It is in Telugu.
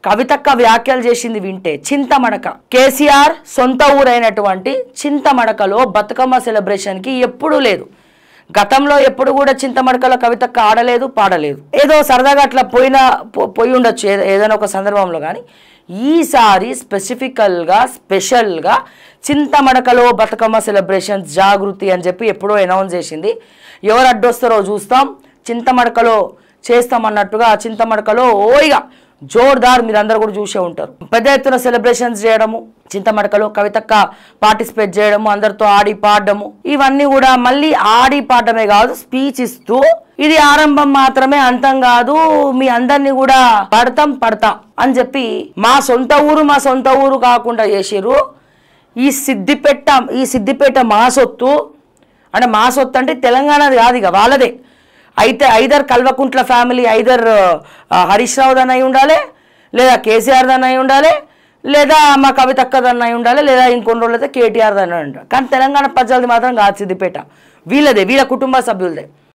కవితక్క వ్యాఖ్యలు చేసింది వింటే చింతమడక కేసీఆర్ సొంత ఊరైనటువంటి చింతమడకలో బతుకమ్మ సెలబ్రేషన్కి ఎప్పుడూ లేదు. గతంలో ఎప్పుడు కూడా చింతమడకలో కవితక్క ఆడలేదు పాడలేదు. ఏదో సరదాగా అట్లా పోయి ఉండొచ్చు ఏదైనా ఒక సందర్భంలో. కానీ ఈసారి స్పెషల్గా చింతమడకలో బతుకమ్మ సెలబ్రేషన్స్ జాగృతి అని చెప్పి ఎప్పుడో అనౌన్స్ చేసింది. ఎవరు అడ్డొస్తారో చూస్తాం, చింతమడకలో చేస్తామన్నట్టుగా చింతమడకలో ఓయిగా జోర్దార్ మీరందరూ కూడా చూసే ఉంటారు. పెద్ద ఎత్తున సెలబ్రేషన్స్ చేయడము, చింతమడకలో కవితక్క పార్టిసిపేట్ చేయడము, అందరితో ఆడి పాడడము, ఇవన్నీ కూడా మళ్ళీ ఆడి పాడడమే కాదు స్పీచ్ ఇస్తూ ఇది ఆరంభం మాత్రమే అంతం కాదు, మీ అందరినీ కూడా పడతాం అని చెప్పి మా సొంత ఊరు కాకుండా చేసిర్రు. ఈ సిద్దిపేట మా సొత్తు అంటే మా సొత్తు అంటే తెలంగాణది కాదు, ఇక వాళ్ళదే. అయితే either Kalvakuntla family either Harish Rao దాన్ని అయి ఉండాలి, లేదా కేసీఆర్ దాన్ని అయి ఉండాలి, లేదా మా కవితక్క దాన్ని అయి ఉండాలి, లేదా ఇంకొన్ని రోజులు అయితే కేటీఆర్ దాన్ని ఉండాలి. కానీ తెలంగాణ ప్రజలది మాత్రం కాదు సిద్దిపేట, వీళ్ళ కుటుంబ సభ్యులదే.